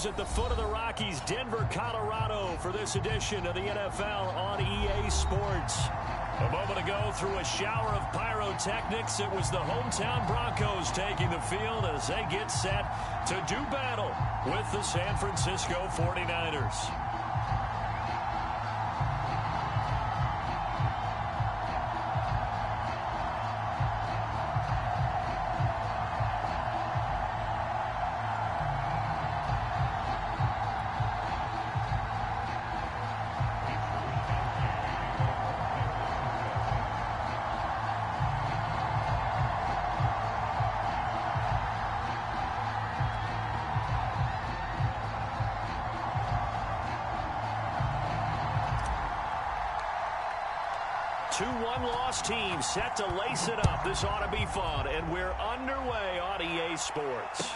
is at the foot of the Rockies, Denver, Colorado, for this edition of the NFL on EA Sports. A moment ago, through a shower of pyrotechnics, it was the hometown Broncos taking the field as they get set to do battle with the San Francisco 49ers. Two one-loss teams set to lace it up. This ought to be fun, and we're underway on EA Sports.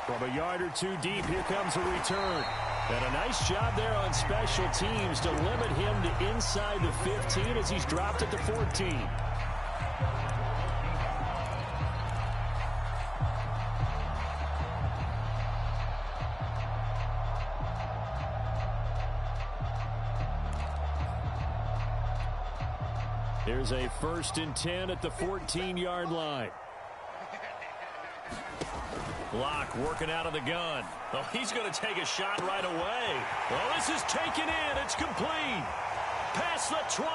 From a yard or two deep, here comes a return. And a nice job there on special teams to limit him to inside the 15 as he's dropped at the 14. Here's a 1st and 10 at the 14-yard line. Block working out of the gun. Oh, he's going to take a shot right away. Well, this is taken in. It's complete. Past the 20.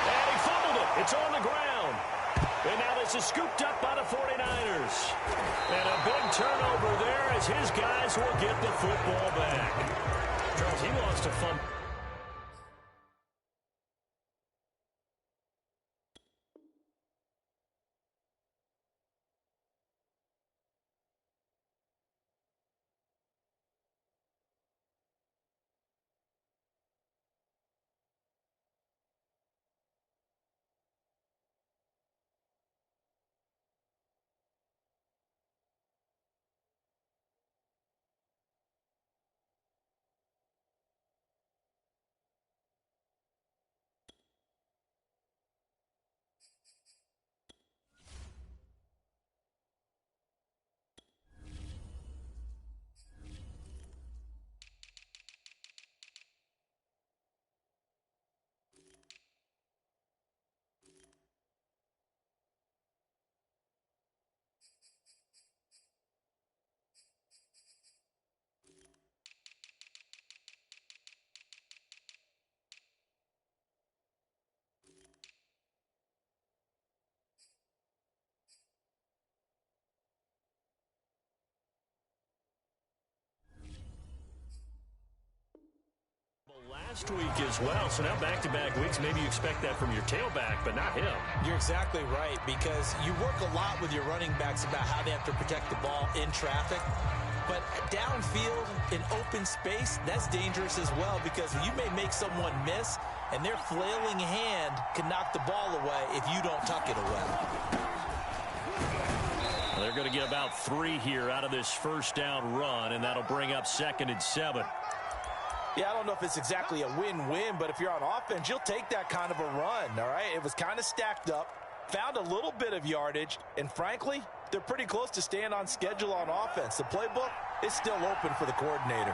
And he fumbled it. It's on the ground. And now this is scooped up by the 49ers. And a big turnover there as his guys will get the football back. Charles, he lost a fumble. Last week as well, so now back-to-back weeks, maybe you expect that from your tailback, but not him. You're exactly right, because you work a lot with your running backs about how they have to protect the ball in traffic, but downfield in open space, that's dangerous as well, because you may make someone miss, and their flailing hand can knock the ball away if you don't tuck it away. Well, they're going to get about 3 here out of this first down run, and that'll bring up 2nd and 7. Yeah, I don't know if it's exactly a win-win, but if you're on offense, you'll take that kind of a run, all right? It was kind of stacked up, found a little bit of yardage, and frankly, they're pretty close to staying on schedule on offense. The playbook is still open for the coordinator.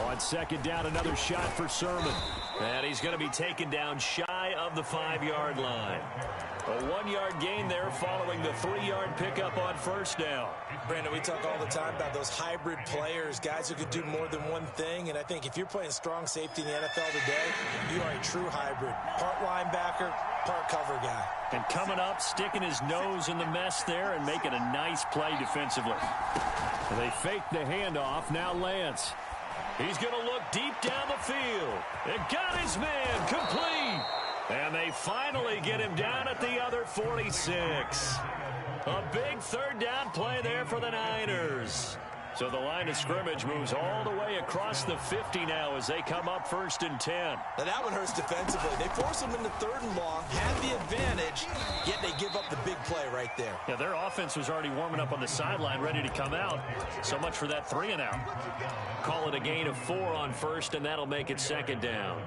On 2nd down, another shot for Sermon. And he's going to be taken down shy of the 5-yard line. A 1-yard gain there following the 3-yard pickup on 1st down. Brandon, we talk all the time about those hybrid players, guys who could do more than one thing. And I think if you're playing strong safety in the NFL today, you are a true hybrid. Part linebacker, part cover guy. And coming up, sticking his nose in the mess there and making a nice play defensively. They fake the handoff. Now Lance. He's going to look deep down the field. It got his man complete. And they finally get him down at the other 46. A big 3rd down play there for the Niners. So the line of scrimmage moves all the way across the 50 now as they come up 1st and 10. Now that one hurts defensively. They force them into 3rd and long, have the advantage, yet they give up the big play right there. Yeah, their offense was already warming up on the sideline, ready to come out. So much for that 3 and out. Call it a gain of 4 on 1st, and that'll make it 2nd down.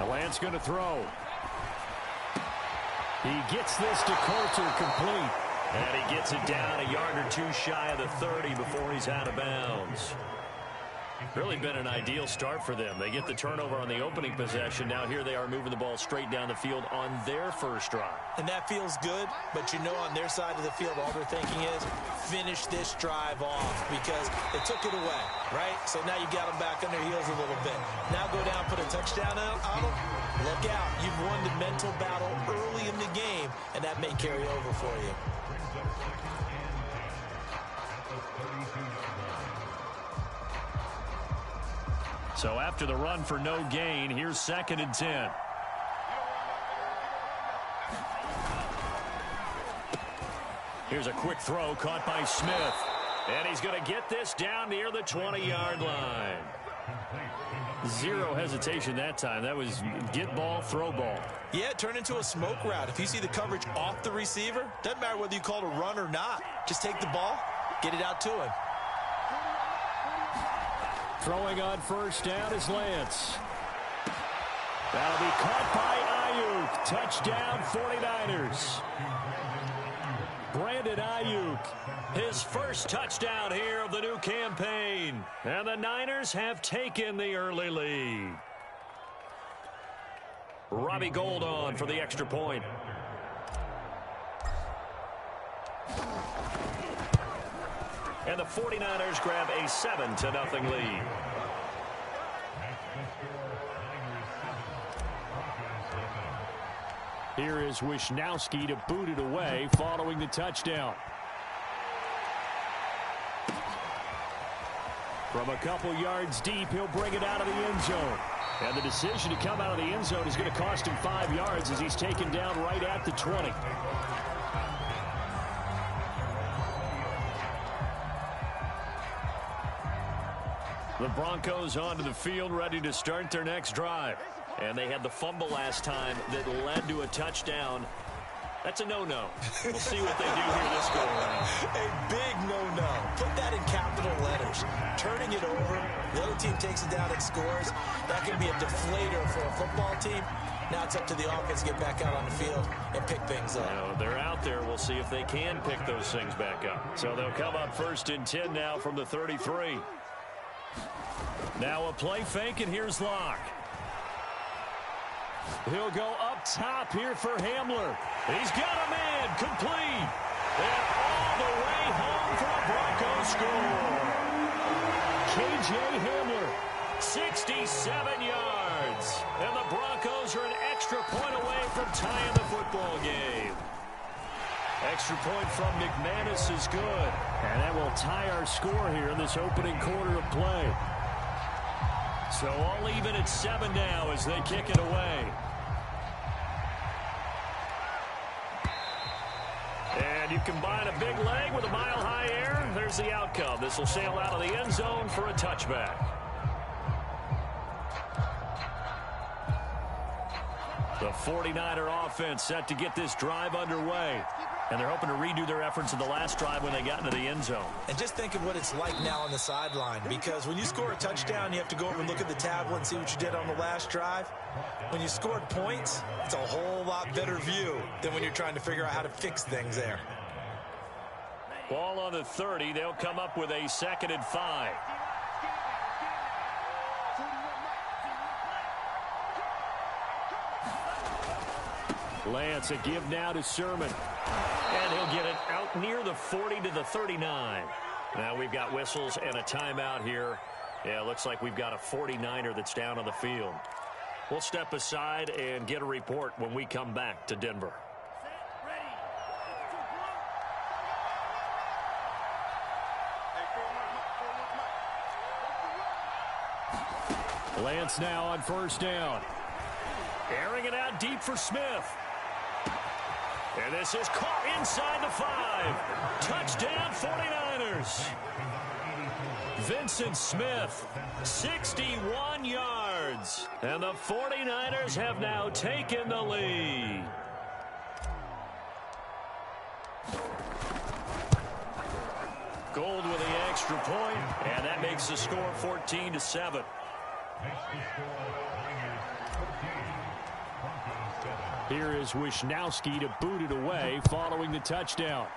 Lance going to throw. He gets this to Coulter, complete. And he gets it down a yard or two shy of the 30 before he's out of bounds. Really been an ideal start for them. They get the turnover on the opening possession. Now here they are moving the ball straight down the field on their first drive. And that feels good, but you know on their side of the field all they're thinking is finish this drive off because they took it away, right? So now you got them back on their heels a little bit. Now go down, put a touchdown on them. Look out. You've won the mental battle early in the game, and that may carry over for you. So after the run for no gain, here's 2nd and 10. Here's a quick throw caught by Smith. And he's going to get this down near the 20-yard line. Zero hesitation that time. That was get ball, throw ball. Yeah, it turned into a smoke route. If you see the coverage off the receiver, doesn't matter whether you call it a run or not. Just take the ball, get it out to him. Throwing on first down is Lance. That'll be caught by Ayuk. Touchdown 49ers. Brandon Ayuk, his first touchdown here of the new campaign. And the Niners have taken the early lead. Robbie Gould on for the extra point. And the 49ers grab a 7-0 lead. Here is Wisnowski to boot it away following the touchdown. From a couple yards deep, he'll bring it out of the end zone. And the decision to come out of the end zone is going to cost him 5 yards as he's taken down right at the 20. The Broncos onto the field, ready to start their next drive. And they had the fumble last time that led to a touchdown. That's a no-no. We'll see what they do here this go around. A big no-no. Put that in capital letters. Turning it over, the other team takes it down and scores. That can be a deflator for a football team. Now it's up to the offense to get back out on the field and pick things up. You know, they're out there. We'll see if they can pick those things back up. So they'll come up 1st and 10 now from the 33. Now a play fake, and here's Locke. He'll go up top here for Hamler. He's got a man, complete. And all the way home for a Broncos score. K.J. Hamler, 67 yards. And the Broncos are an extra point away from tying the football game. Extra point from McManus is good. And that will tie our score here in this opening quarter of play. So all even at 7 now as they kick it away. And you combine a big leg with a mile-high air. There's the outcome. This will sail out of the end zone for a touchback. The 49er offense set to get this drive underway. And they're hoping to redo their efforts in the last drive when they got into the end zone. And just think of what it's like now on the sideline. Because when you score a touchdown, you have to go over and look at the tablet and see what you did on the last drive. When you scored points, it's a whole lot better view than when you're trying to figure out how to fix things there. Ball on the 30. They'll come up with a 2nd and 5. Lance, a give now to Sermon. And he'll get it out near the 40 to the 39. Now we've got whistles and a timeout here. Yeah, looks like we've got a 49er that's down on the field. We'll step aside and get a report when we come back to Denver. Lance now on 1st down. Airing it out deep for Smith. And this is caught inside the 5. Touchdown 49ers. Vincent Smith, 61 yards. And the 49ers have now taken the lead. Gould with the extra point, and that makes the score 14-7. Here is Wisnowski to boot it away following the touchdown.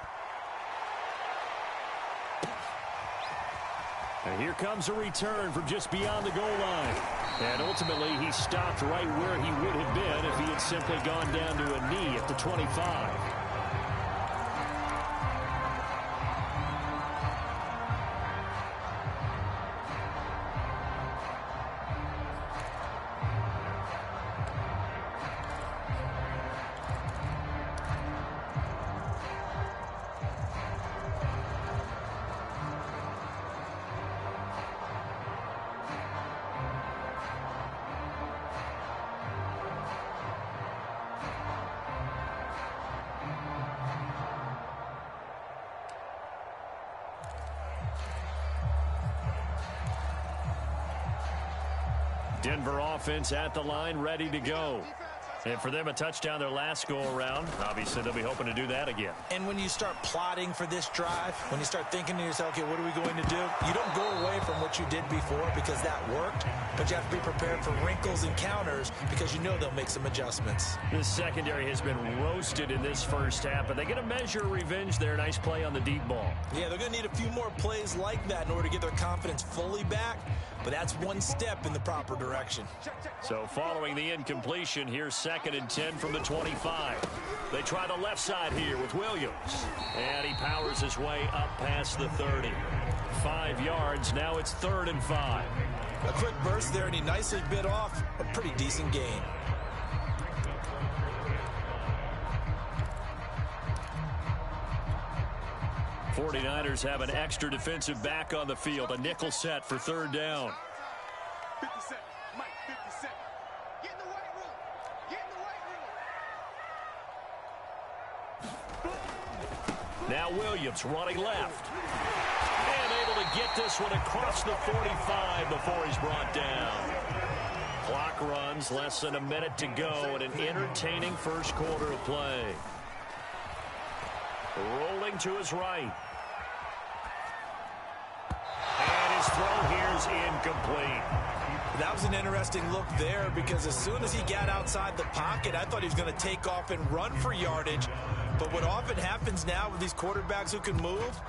And here comes a return from just beyond the goal line. And ultimately, he stopped right where he would have been if he had simply gone down to a knee at the 25. Denver offense at the line, ready to go. And for them, a touchdown their last go-around. Obviously, they'll be hoping to do that again. And when you start plotting for this drive, when you start thinking to yourself, okay, what are we going to do? You don't go away from what you did before because that worked, but you have to be prepared for wrinkles and counters because you know they'll make some adjustments. This secondary has been roasted in this first half, but they get a measure of revenge there. Nice play on the deep ball. Yeah, they're going to need a few more plays like that in order to get their confidence fully back, but that's one step in the proper direction. So following the incompletion, here's 2nd and 10 from the 25. They try the left side here with Williams. And he powers his way up past the 30. 5 yards. Now it's 3rd and 5. A quick burst there, and he nicely bit off a pretty decent gain. '49ers have an extra defensive back on the field. A nickel set for 3rd down. 50 cent. Mike, 50 cent. Get in the right room. Get in the right room. Now Williams running left. And able to get this one across the 45 before he's brought down. Clock runs, less than a minute to go in an entertaining first quarter of play. Rolling to his right. And his throw here is incomplete. That was an interesting look there because as soon as he got outside the pocket, I thought he was going to take off and run for yardage. But what often happens now with these quarterbacks who can move,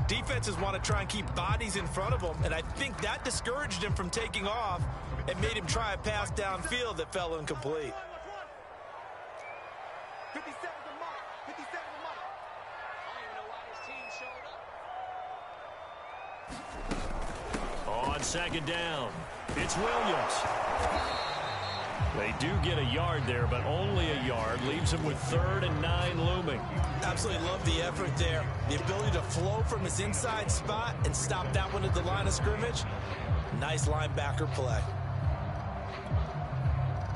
defenses want to try and keep bodies in front of them, and I think that discouraged him from taking off and made him try a pass downfield that fell incomplete. 57 to Mike. 57 to Mike. I don't even know why this team showed up. On 2nd down, it's Williams. They do get a yard there, but only a yard. Leaves him with 3rd and 9 looming. Absolutely love the effort there. The ability to flow from his inside spot and stop that one at the line of scrimmage. Nice linebacker play.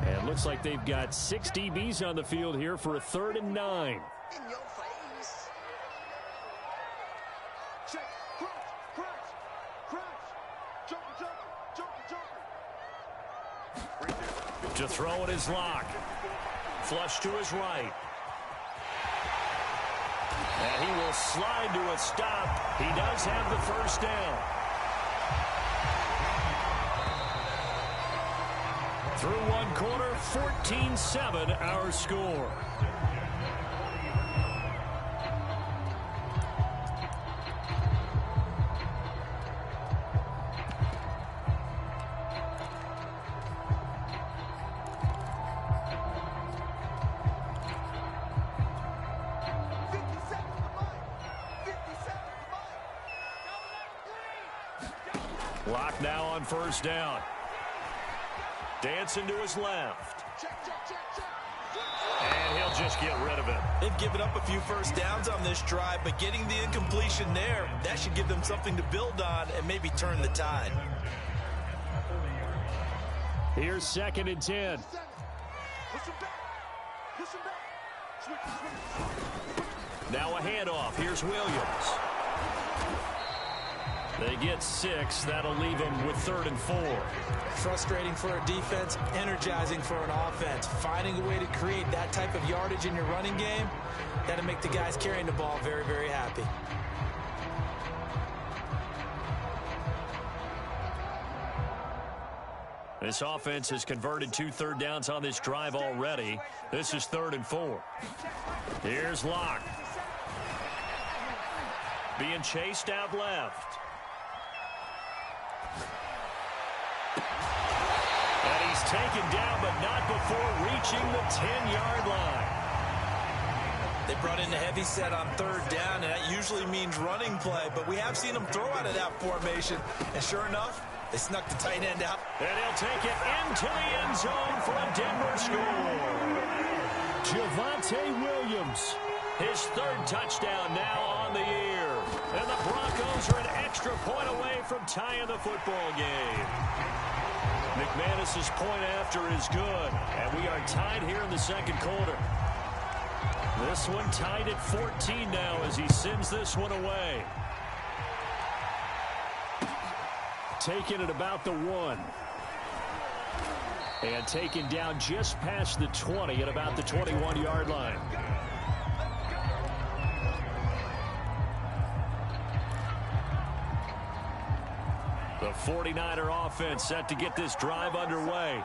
And looks like they've got 6 DBs on the field here for a 3rd and 9. In your face. Check. Crunch. Crunch. Crunch. Jumping, jumping. Jumping, jumping. Right there. To throw at his lock. Flush to his right. And he will slide to a stop. He does have the first down. Through one quarter, 14-7 our score. Lock now on 1st down. Dancing to his left. And he'll just get rid of it. They've given up a few first downs on this drive, but getting the incompletion there, that should give them something to build on and maybe turn the tide. Here's 2nd and 10. Now a handoff. Here's Williams. They get 6. That'll leave them with 3rd and 4. Frustrating for a defense, energizing for an offense. Finding a way to create that type of yardage in your running game, that'll make the guys carrying the ball very, very happy. This offense has converted 2 third downs on this drive already. This is 3rd and 4. Here's Locke. Being chased out left. And he's taken down, but not before reaching the 10-yard line. They brought in the heavy set on 3rd down, and that usually means running play, but we have seen them throw out of that formation, and sure enough, they snuck the tight end out. And he'll take it into the end zone for a Denver score. Javonte Williams, his 3rd touchdown now on the year. And the Broncos are an extra point away from tying the football game. McManus's point after is good, and we are tied here in the 2nd quarter. This one tied at 14 now as he sends this one away. Taken at about the 1. And taken down just past the 20 at about the 21-yard line. The 49er offense set to get this drive underway.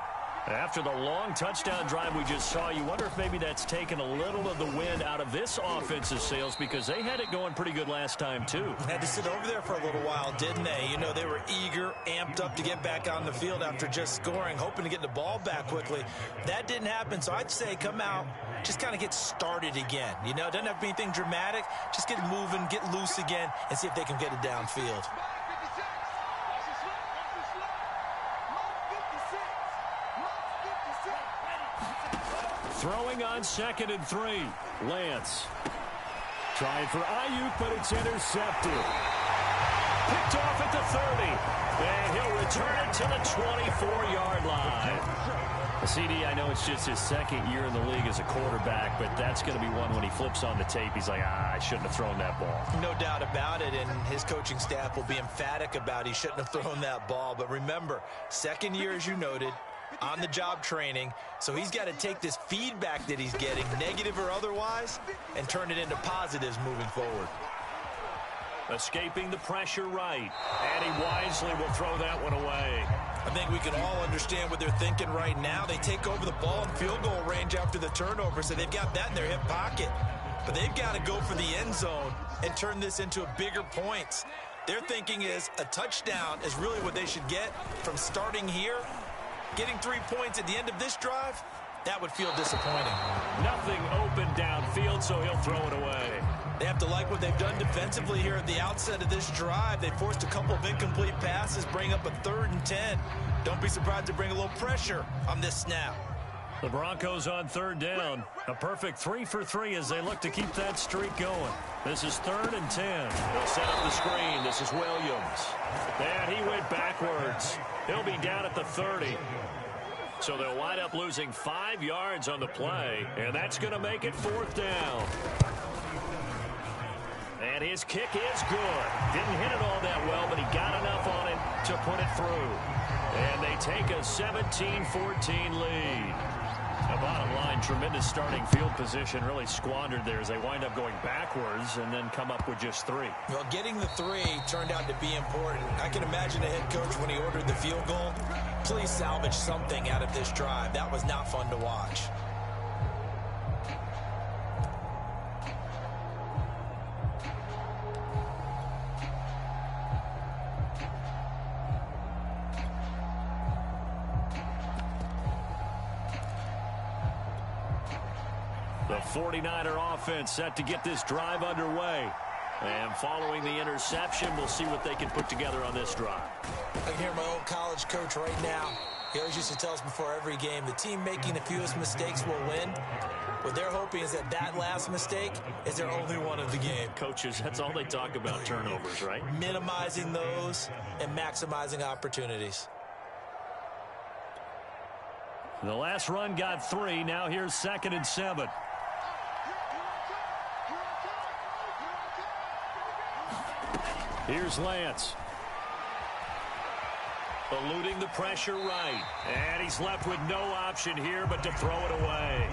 After the long touchdown drive we just saw, you wonder if maybe that's taken a little of the wind out of this offensive sails, because they had it going pretty good last time too. Had to sit over there for a little while, didn't they? You know, they were eager, amped up to get back on the field after just scoring, hoping to get the ball back quickly. That didn't happen, so I'd say come out, just kind of get started again. You know, it doesn't have to be anything dramatic. Just get moving, get loose again, and see if they can get it downfield. Throwing on 2nd and 3. Lance. Trying for Ayuk, but it's intercepted. Picked off at the 30. And he'll return it to the 24-yard line. CD, I know it's just his 2nd year in the league as a quarterback, but that's going to be one when he flips on the tape. He's like, I shouldn't have thrown that ball. No doubt about it, and his coaching staff will be emphatic about he shouldn't have thrown that ball. But remember, 2nd year, as you noted, on-the-job training, so he's got to take this feedback that he's getting, negative or otherwise, and turn it into positives moving forward. Escaping the pressure right, and he wisely will throw that one away. I think we can all understand what they're thinking right now. They take over the ball in field goal range after the turnover, so they've got that in their hip pocket. But they've got to go for the end zone and turn this into a bigger points. Their thinking is a touchdown is really what they should get from starting here. Getting 3 points at the end of this drive, that would feel disappointing. Nothing open downfield, so he'll throw it away. They have to like what they've done defensively here at the outset of this drive. They forced a couple of incomplete passes, bring up a 3rd and 10. Don't be surprised to bring a little pressure on this snap. The Broncos on 3rd down. A perfect 3 for 3 as they look to keep that streak going. This is 3rd and 10. They'll set up the screen. This is Williams. And he went backwards. He'll be down at the 30. So they'll wind up losing 5 yards on the play, and that's going to make it 4th down. And his kick is good. Didn't hit it all that well, but he got enough on it to put it through. And they take a 17-14 lead. The bottom line, tremendous starting field position, really squandered there as they wind up going backwards and then come up with just 3. Well, getting the 3 turned out to be important. I can imagine the head coach when he ordered the field goal. Please salvage something out of this drive. That was not fun to watch. The 49er offense set to get this drive underway. And following the interception, we'll see what they can put together on this drive. I can hear my old college coach right now. He always used to tell us before every game, the team making the fewest mistakes will win. What they're hoping is that that last mistake is their only one of the game. Coaches, that's all they talk about, turnovers, right? Minimizing those and maximizing opportunities. The last run got 3. Now here's 2nd and 7. Here's Lance. Eluding the pressure right. And he's left with no option here but to throw it away.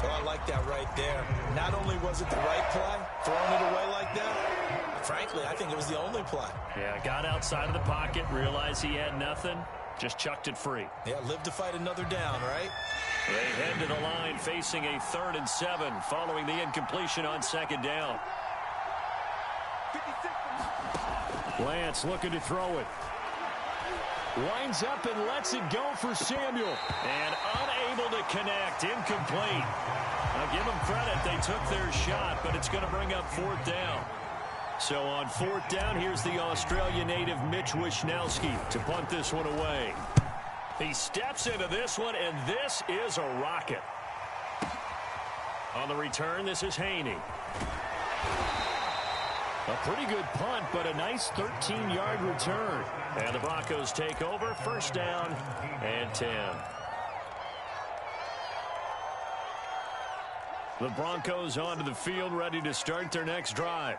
Oh, I like that right there. Not only was it the right play, throwing it away like that, frankly, I think it was the only play. Yeah, got outside of the pocket, realized he had nothing, Just chucked it free. Yeah, live to fight another down, right? They head to the line facing a 3rd and 7 following the incompletion on 2nd down. Lance looking to throw it. Winds up and lets it go for Samuel. And unable to connect. Incomplete. Now give them credit. They took their shot, but it's going to bring up 4th down. So on 4th down, here's the Australian native Mitch Wishnowsky to punt this one away. He steps into this one, and this is a rocket. On the return, this is Haney. A pretty good punt, but a nice 13-yard return. And the Broncos take over, 1st down and 10. The Broncos onto the field, ready to start their next drive.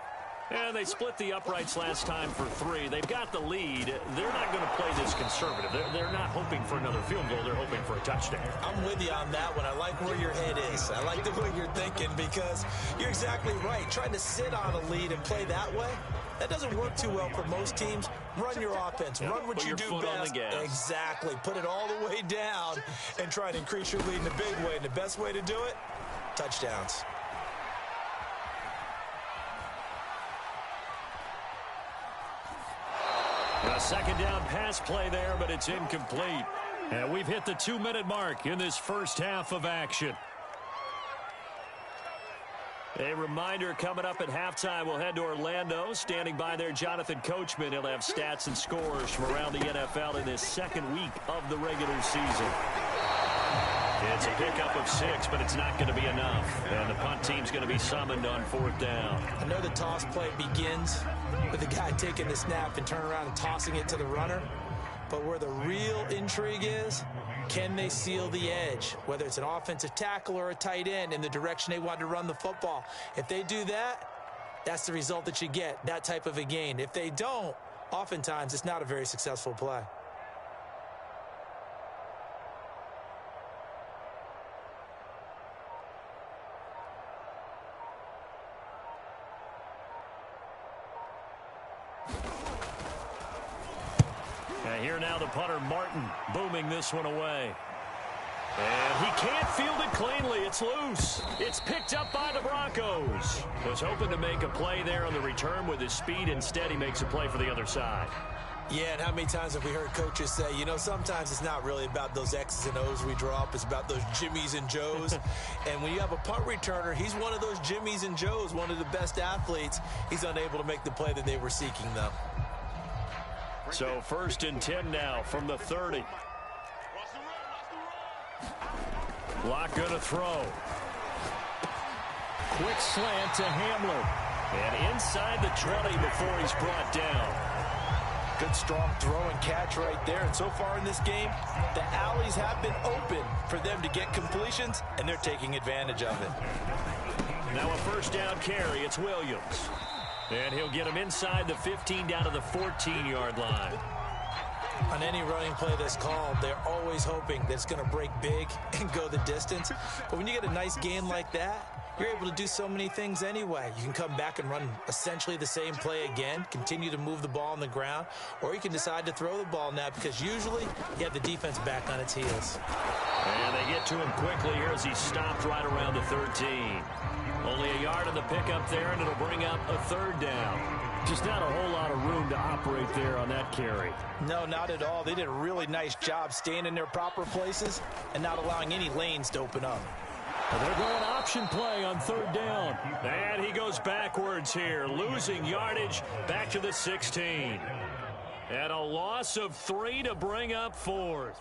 And they split the uprights last time for 3. They've got the lead. They're not going to play this conservative. They're not hoping for another field goal. They're hoping for a touchdown. I'm with you on that one. I like where your head is. I like the way you're thinking because you're exactly right. Trying to sit on a lead and play that way, that doesn't work too well for most teams. Run your offense. Run what you do best. Exactly. Put it all the way down and try to increase your lead in a big way. And the best way to do it, touchdowns. A 2nd down pass play there, but it's incomplete. And we've hit the 2-minute mark in this first half of action. A reminder coming up at halftime, we'll head to Orlando. Standing by there, Jonathan Coachman. He'll have stats and scores from around the NFL in this 2nd week of the regular season. It's a pickup of 6, but it's not going to be enough. And the punt team's going to be summoned on 4th down. I know the toss play begins with the guy taking the snap and turn around and tossing it to the runner. But where the real intrigue is, can they seal the edge? Whether it's an offensive tackle or a tight end in the direction they want to run the football. If they do that, that's the result that you get, that type of a gain. If they don't, oftentimes it's not a very successful play. Here now the punter, Martin, booming this one away. And he can't field it cleanly. It's loose. It's picked up by the Broncos. Was hoping to make a play there on the return with his speed. Instead, he makes a play for the other side. Yeah, and how many times have we heard coaches say, you know, sometimes it's not really about those X's and O's we draw up. It's about those Jimmies and Joes. And when you have a punt returner, he's one of those Jimmies and Joes, one of the best athletes. He's unable to make the play that they were seeking, though. So 1st and 10 now from the 30. Lock going to throw. Quick slant to Hamler. And inside the 20 before he's brought down. Good strong throw and catch right there. And so far in this game, the alleys have been open for them to get completions, and they're taking advantage of it. Now a 1st down carry. It's Williams. And he'll get him inside the 15 down to the 14-yard line. On any running play that's called, they're always hoping that it's going to break big and go the distance. But when you get a nice gain like that, you're able to do so many things anyway. You can come back and run essentially the same play again, continue to move the ball on the ground, or you can decide to throw the ball now because usually you have the defense back on its heels. And they get to him quickly here as he stopped right around the 13. Only a yard on the pickup there, and it'll bring up a 3rd down. Just not a whole lot of room to operate there on that carry. No, not at all. They did a really nice job staying in their proper places and not allowing any lanes to open up. They're going option play on 3rd down. And he goes backwards here, losing yardage back to the 16. And a loss of 3 to bring up 4th.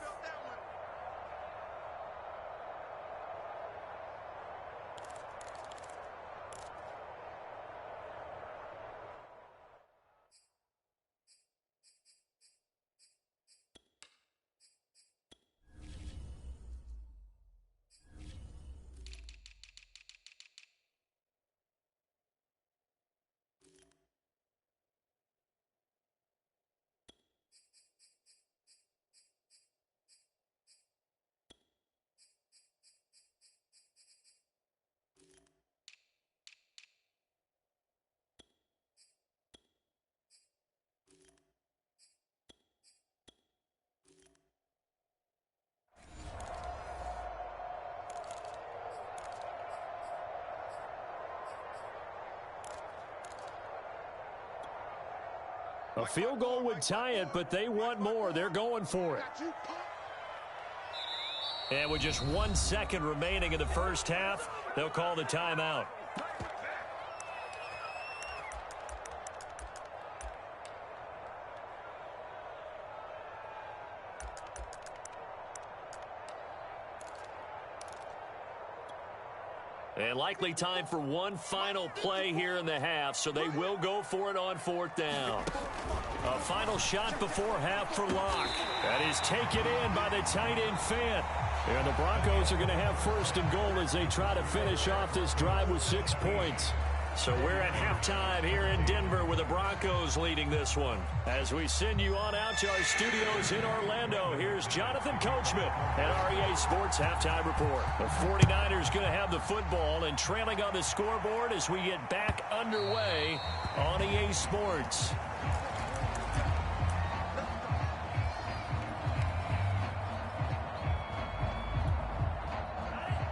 A field goal would tie it, but they want more. They're going for it. And with just 1 second remaining in the first half, they'll call the timeout. And likely time for one final play here in the half, so they will go for it on 4th down. A final shot before half for Locke. That is taken in by the tight end Fant. And the Broncos are going to have 1st and goal as they try to finish off this drive with 6 points. So we're at halftime here in Denver with the Broncos leading this one. As we send you on out to our studios in Orlando, here's Jonathan Coachman at REA Sports Halftime Report. The 49ers going to have the football and trailing on the scoreboard as we get back underway on EA Sports.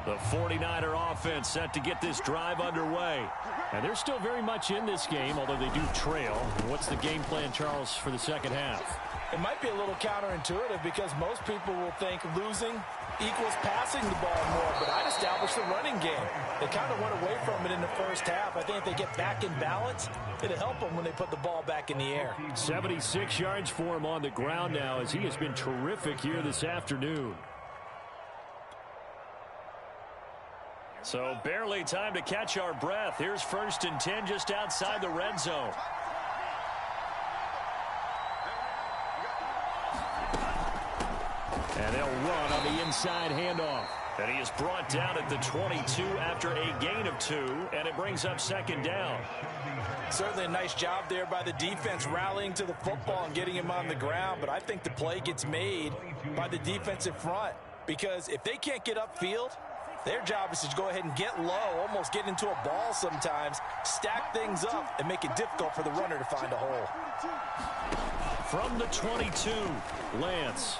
The 49er offense set to get this drive underway. And they're still very much in this game, although they do trail. What's the game plan, Charles, for the second half? It might be a little counterintuitive because most people will think losing equals passing the ball more, but I'd establish the running game. They kind of went away from it in the first half. I think if they get back in balance, it'll help them when they put the ball back in the air. 76 yards for him on the ground now as he has been terrific here this afternoon. So barely time to catch our breath. Here's 1st and 10 just outside the red zone. And they'll run on the inside handoff. And he is brought down at the 22 after a gain of 2, and it brings up 2nd down. Certainly a nice job there by the defense rallying to the football and getting him on the ground, but I think the play gets made by the defensive front because if they can't get upfield, their job is to go ahead and get low, almost get into a ball sometimes, stack things up, and make it difficult for the runner to find a hole. From the 22, Lance.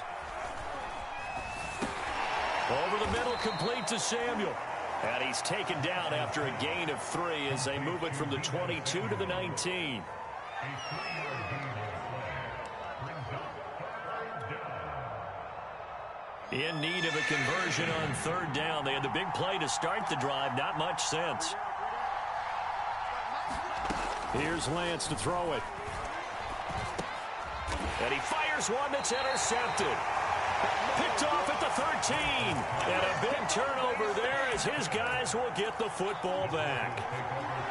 Over the middle, complete to Samuel. And he's taken down after a gain of 3 as they move it from the 22 to the 19. In need of a conversion on 3rd down. They had the big play to start the drive. Not much sense. Here's Lance to throw it. And he fires one that's intercepted. Picked off at the 13. And a big turnover there as his guys will get the football back.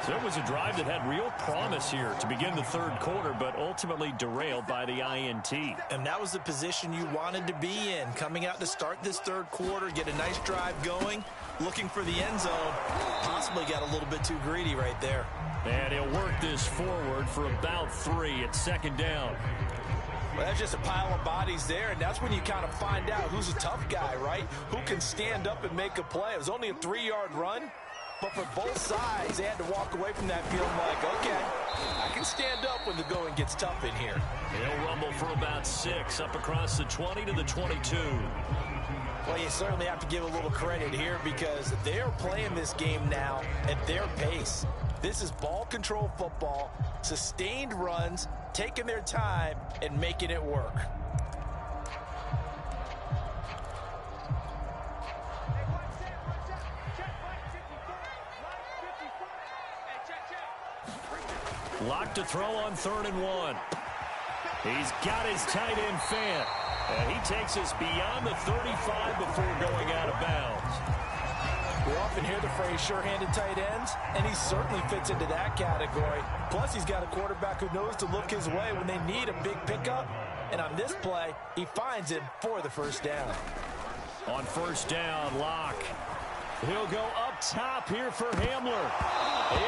So it was a drive that had real promise here to begin the 3rd quarter, but ultimately derailed by the INT. And that was the position you wanted to be in. Coming out to start this 3rd quarter, get a nice drive going, looking for the end zone. Possibly got a little bit too greedy right there. And he'll work this forward for about 3 at 2nd down. Well, that's just a pile of bodies there, and that's when you kind of find out who's a tough guy, right? Who can stand up and make a play. It was only a 3-yard run, but for both sides, they had to walk away from that field like, okay, I can stand up when the going gets tough in here. He'll rumble for about 6 up across the 20 to the 22. Well, you certainly have to give a little credit here because they're playing this game now at their pace. This is ball control football, sustained runs, taking their time and making it work. Locked to throw on 3rd and 1. He's got his tight end Fant. And he takes us beyond the 35 before going out of bounds. We often hear the phrase sure-handed tight ends, and he certainly fits into that category. Plus, he's got a quarterback who knows to look his way when they need a big pickup. And on this play, he finds it for the 1st down. On 1st down, Locke. He'll go up top here for Hamler.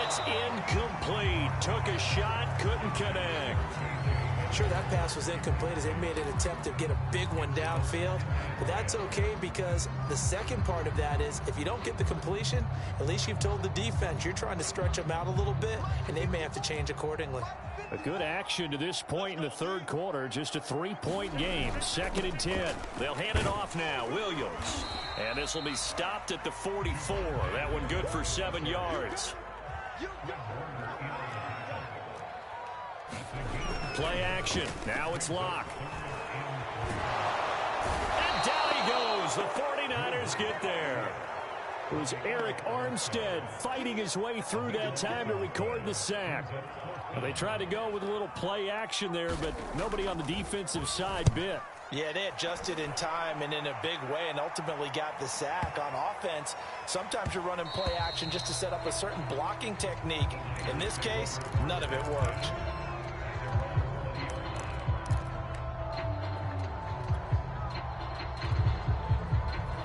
It's incomplete. Took a shot, couldn't connect. Sure, that pass was incomplete as they made an attempt to get a big one downfield. But that's okay because the second part of that is if you don't get the completion, at least you've told the defense you're trying to stretch them out a little bit, and they may have to change accordingly. A good action to this point in the 3rd quarter. Just a 3-point game. 2nd and 10. They'll hand it off now. Williams. And this will be stopped at the 44. That one good for 7 yards. Play action. Now it's Locke. And down he goes. The 49ers get there. It was Eric Armstead fighting his way through that time to record the sack. Well, they tried to go with a little play action there, but nobody on the defensive side bit. Yeah, they adjusted in time and in a big way and ultimately got the sack. On offense, sometimes you're running play action just to set up a certain blocking technique. In this case, none of it worked.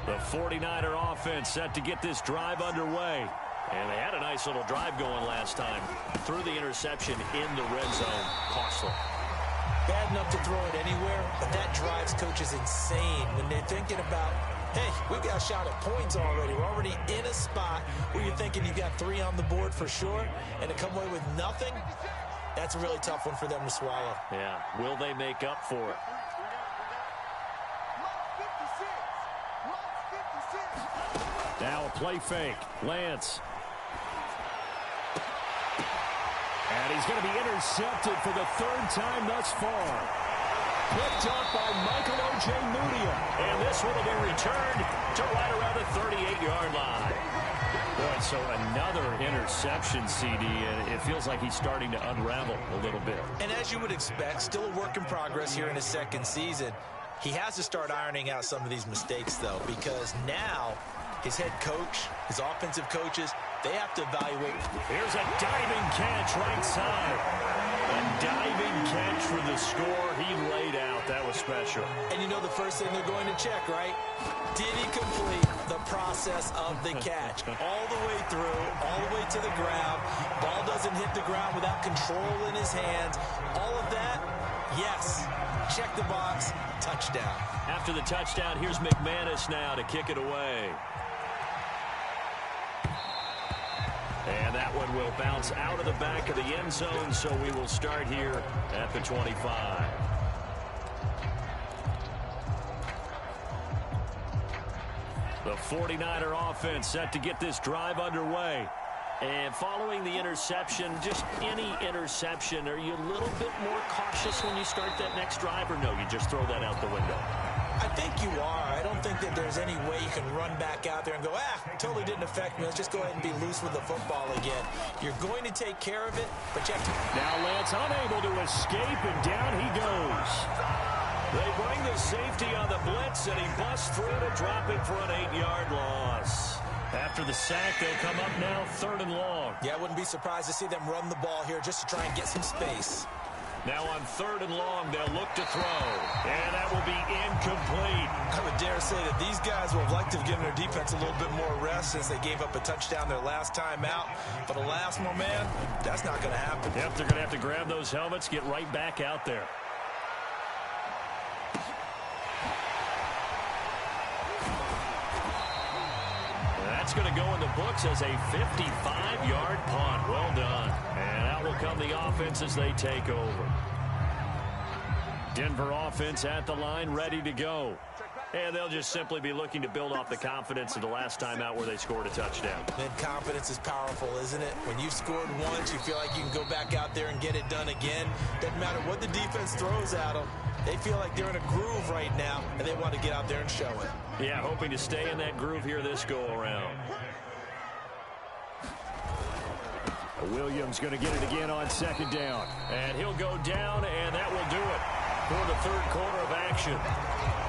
The 49er offense set to get this drive underway. And they had a nice little drive going last time. Threw the interception in the red zone. Costly. Bad enough to throw it anywhere, but that drives coaches insane when they're thinking about, hey, we've got a shot at points already. We're already in a spot where you're thinking you've got 3 on the board for sure, and to come away with nothing, that's a really tough one for them to swallow. Yeah, will they make up for it? Now a play fake. Lance. And he's going to be intercepted for the 3rd time thus far. Picked up by Michael Ojemudia. And this one will be returned to right around the 38-yard line. Boy, so another interception, CD, and it feels like he's starting to unravel a little bit. And as you would expect, still a work in progress here in his 2nd season. He has to start ironing out some of these mistakes, though, because now his head coach, his offensive coaches, they have to evaluate. Here's a diving catch right side. A diving catch for the score. He laid out. That was special. And you know the first thing they're going to check, right? Did he complete the process of the catch? All the way through, all the way to the ground. Ball doesn't hit the ground without control in his hands. All of that, yes. Check the box. Touchdown. After the touchdown, here's McManus now to kick it away. And that one will bounce out of the back of the end zone, so we will start here at the 25. The 49er offense set to get this drive underway. And following the interception, just any interception, are you a little bit more cautious when you start that next drive, or no, you just throw that out the window? I think you are. I don't think that there's any way you can run back out there and go, totally didn't affect me. Let's just go ahead and be loose with the football again. You're going to take care of it, but you have to. Now Lance unable to escape, and down he goes. They bring the safety on the blitz, and he busts through to drop it for an 8-yard loss. After the sack, they'll come up now 3rd and long. Yeah, I wouldn't be surprised to see them run the ball here just to try and get some space. Now on 3rd and long, they'll look to throw. And that will be incomplete. I would dare say that these guys would have liked to have given their defense a little bit more rest since they gave up a touchdown their last time out. But alas, my man, that's not going to happen. Yep, they're going to have to grab those helmets, get right back out there. That's going to go in the books as a 55-yard punt. Well done. And out will come the offense as they take over. Denver offense at the line, ready to go. And they'll just simply be looking to build off the confidence of the last time out where they scored a touchdown. Then confidence is powerful, isn't it? When you've scored once, you feel like you can go back out there and get it done again. Doesn't matter what the defense throws at them. They feel like they're in a groove right now, and they want to get out there and show it. Yeah, hoping to stay in that groove here this go-around. Williams going to get it again on 2nd down. And he'll go down, and that will do it for the 3rd quarter of action.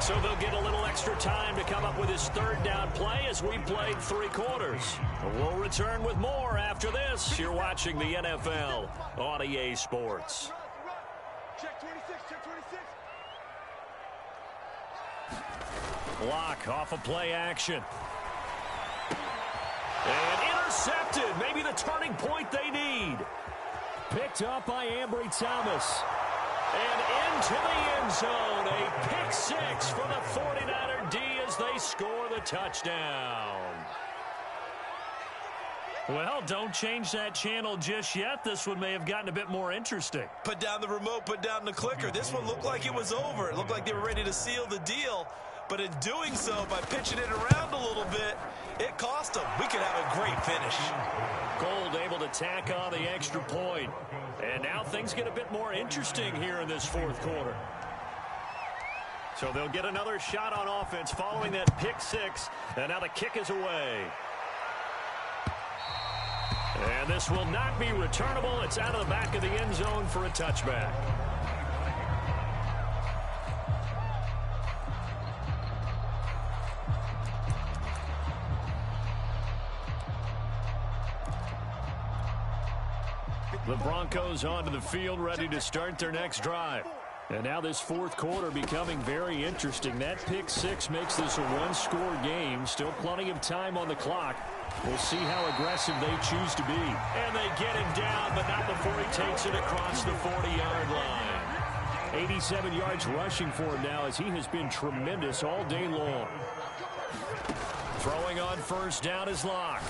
So they'll get a little extra time to come up with his 3rd down play as we played 3 quarters. We'll return with more after this. You're watching the NFL on EA Sports. Check 26, check 26. Block off a play action. And intercepted. Maybe the turning point they need. Picked up by Ambry Thomas. And into the end zone. A pick 6 for the 49er D as they score the touchdown. Well, don't change that channel just yet. This one may have gotten a bit more interesting. Put down the remote, put down the clicker. This one looked like it was over. It looked like they were ready to seal the deal. But in doing so, by pitching it around a little bit, it cost them. We could have a great finish. Gold able to tack on the extra point. And now things get a bit more interesting here in this fourth quarter. So they'll get another shot on offense following that pick six. And now the kick is away. And this will not be returnable. It's out of the back of the end zone for a touchback. The Broncos onto the field, ready to start their next drive. And now this fourth quarter becoming very interesting. That pick six makes this a one-score game. Still plenty of time on the clock. We'll see how aggressive they choose to be. And they get him down, but not before he takes it across the 40-yard line. 87 yards rushing for him now as he has been tremendous all day long. Throwing on first down is Locke.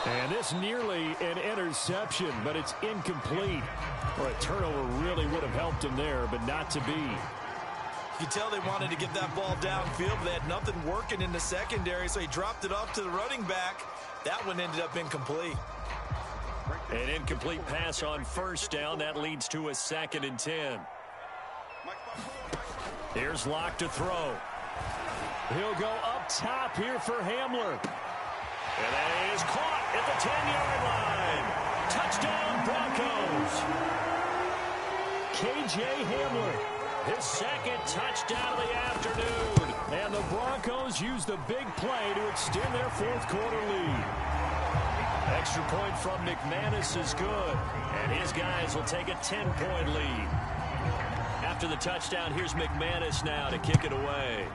And this nearly an interception, but it's incomplete. Or a turnover really would have helped him there, but not to be. You can tell they wanted to get that ball downfield, but they had nothing working in the secondary, so he dropped it off to the running back. That one ended up incomplete. An incomplete pass on first down. That leads to a 2nd and 10. Here's Locke to throw. He'll go up top here for Hamler. And that is caught at the 10-yard line. Touchdown, Broncos. K.J. Hamler, his second touchdown of the afternoon. And the Broncos use the big play to extend their fourth quarter lead. Extra point from McManus is good. And his guys will take a 10-point lead. After the touchdown, here's McManus now to kick it away.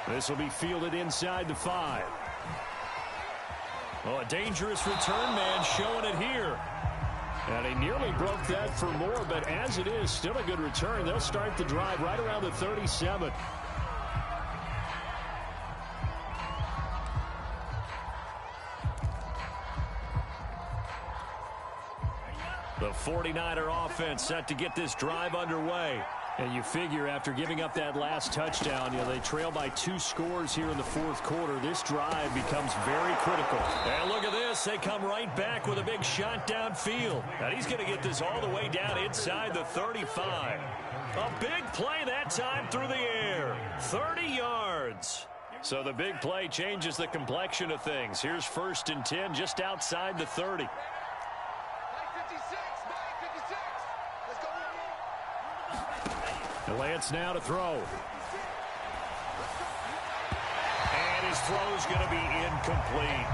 This will be fielded inside the 5. Oh, a dangerous return man showing it here. And he nearly broke that for more, but as it is, still a good return. They'll start the drive right around the 37. The 49er offense set to get this drive underway. And you figure after giving up that last touchdown, they trail by 2 scores here in the fourth quarter. This drive becomes very critical. And look at this. They come right back with a big shot downfield. And he's going to get this all the way down inside the 35. A big play that time through the air. 30 yards. So the big play changes the complexion of things. Here's 1st and 10 just outside the 30. Lance now to throw. And his throw's going to be incomplete.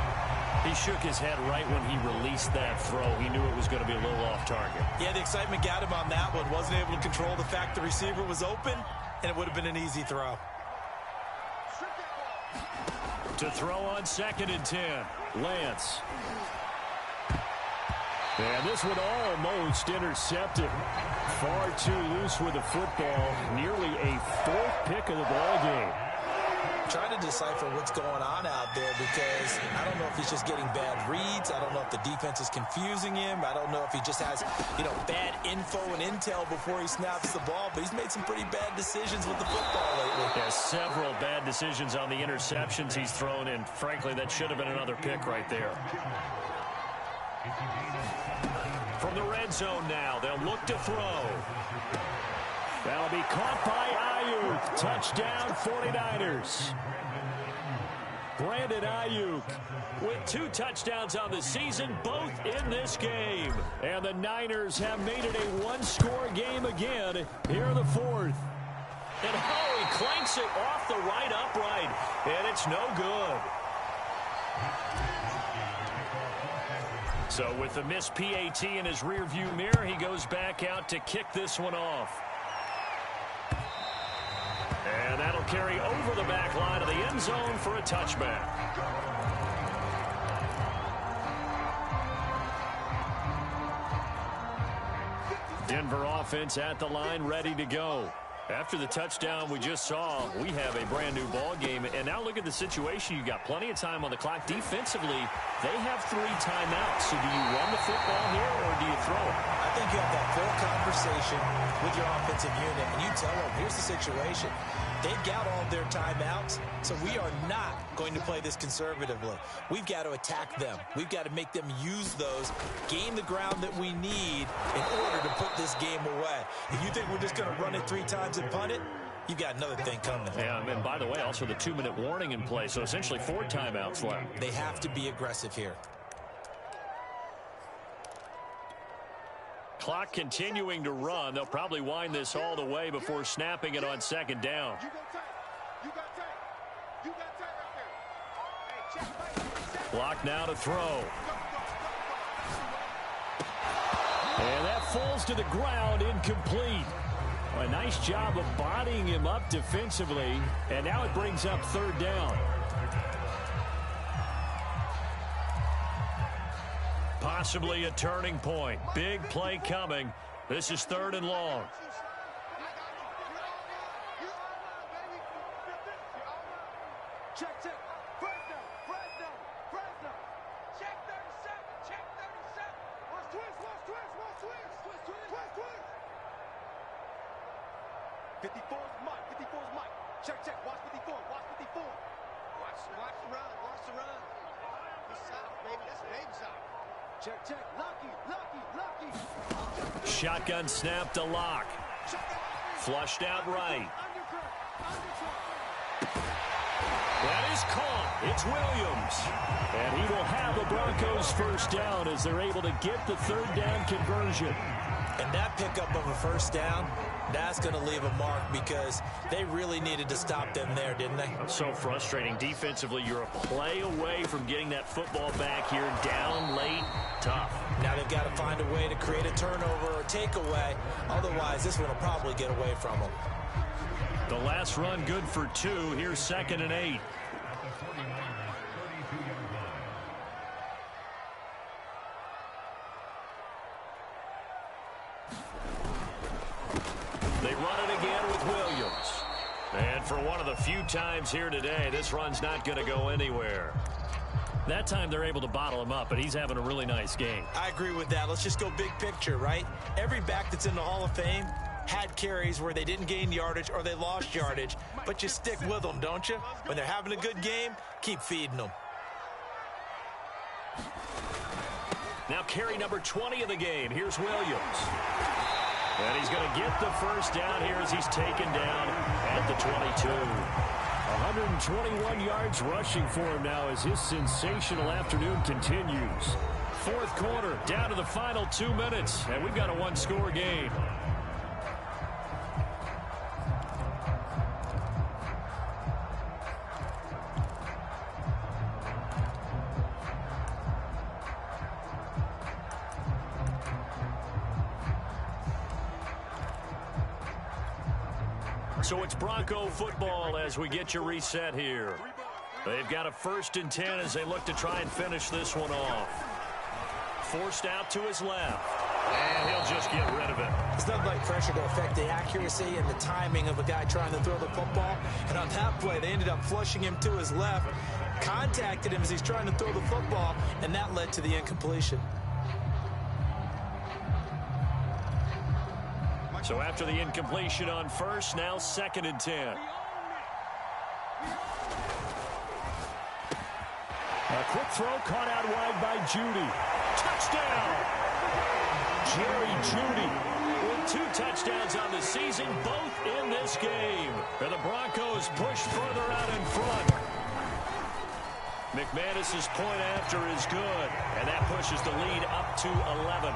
He shook his head right when he released that throw. He knew it was going to be a little off target. Yeah, the excitement got him on that one. Wasn't able to control the fact the receiver was open, and it would have been an easy throw. To throw on 2nd and 10. Lance. And this one almost intercepted. Far too loose with the football. Nearly a 4th pick of the ball game. Trying to decipher what's going on out there because I don't know if he's just getting bad reads. I don't know if the defense is confusing him. I don't know if he just has, bad info and intel before he snaps the ball. But he's made some pretty bad decisions with the football lately. Has several bad decisions on the interceptions he's thrown, and frankly, that should have been another pick right there. From the red zone now, they'll look to throw. That'll be caught by Ayuk. Touchdown, 49ers. Brandon Ayuk with 2 touchdowns on the season, both in this game. And the Niners have made it a 1-score game again here in the 4th. And he clanks it off the right upright, and it's no good. So with the missed PAT in his rearview mirror, he goes back out to kick this one off. And that'll carry over the back line of the end zone for a touchback. Denver offense at the line, ready to go. After the touchdown we just saw, we have a brand new ball game. And now look at the situation. You got plenty of time on the clock. Defensively, they have 3 timeouts. So do you run the football here or do you throw it? I think you have that full conversation with your offensive unit, and you tell them, here's the situation. They've got all of their timeouts, so we are not going to play this conservatively. We've got to attack them. We've got to make them use those, gain the ground that we need in order to put this game away. If you think we're just going to run it 3 times and punt it, you've got another thing coming. Yeah, and by the way, also the 2-minute warning in play, so essentially 4 timeouts left. They have to be aggressive here. Clock continuing to run. They'll probably wind this all the way before snapping it on 2nd down. Block now to throw. And that falls to the ground, incomplete. A nice job of bodying him up defensively, and now it brings up 3rd down. Possibly a turning point. Big play coming. This is 3rd and long. Check. Press down. Check 37. Watch twist. 54's Mike. Check. Watch 54. Watch the run. He's south, baby. That's baby south. Check. Lucky. Shotgun snap to Lock. Flushed out right. That is caught. It's Williams. And he will have the Broncos 1st down as they're able to get the 3rd down conversion. And that pickup of a 1st down, that's going to leave a mark because they really needed to stop them there, didn't they? So frustrating. Defensively, you're a play away from getting that football back here. Down late, tough. Now they've got to find a way to create a turnover or takeaway. Otherwise, this one will probably get away from them. The last run good for 2. Here's 2nd and 8. They run it again with Williams. And for one of the few times here today, this run's not going to go anywhere. That time they're able to bottle him up, but he's having a really nice game. I agree with that. Let's just go big picture, right? Every back that's in the Hall of Fame had carries where they didn't gain yardage or they lost yardage, but you stick with them, don't you? When they're having a good game, keep feeding them. Now carry number 20 of the game. Here's Williams. And he's going to get the 1st down here as he's taken down at the 22. 121 yards rushing for him now as his sensational afternoon continues. 4th quarter, down to the final 2 minutes, and we've got a 1-score game. So it's Bronco football as we get you reset here. They've got a 1st and 10 as they look to try and finish this one off. Forced out to his left. And he'll just get rid of it. It's nothing like pressure to affect the accuracy and the timing of a guy trying to throw the football. And on that play, they ended up flushing him to his left, contacted him as he's trying to throw the football, and that led to the incompletion. So after the incompletion on 1st, now 2nd and 10. A quick throw caught out wide by Judy. Touchdown! Jerry Judy with 2 touchdowns on the season, both in this game. And the Broncos push further out in front. McManus's point after is good, and that pushes the lead up to 11.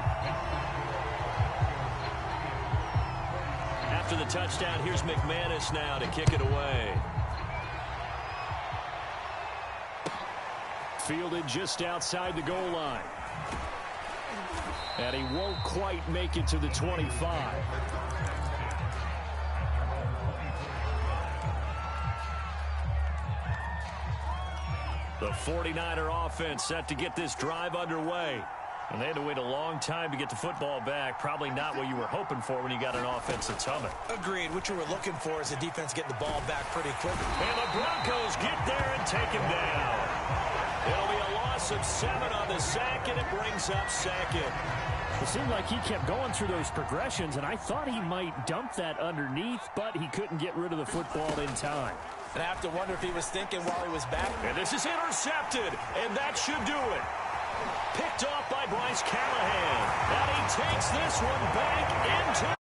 After the touchdown, here's McManus now to kick it away. Fielded just outside the goal line. And he won't quite make it to the 25. The 49er offense set to get this drive underway. And they had to wait a long time to get the football back. Probably not what you were hoping for when you got an offense that's humming. Agreed. What you were looking for is the defense getting the ball back pretty quick. And the Broncos get there and take him down. It'll be a loss of 7 on the sack, and it brings up second. It seemed like he kept going through those progressions, and I thought he might dump that underneath, but he couldn't get rid of the football in time. And I have to wonder if he was thinking while he was back. And this is intercepted, and that should do it. Picked off by Bryce Callahan. And he takes this one back into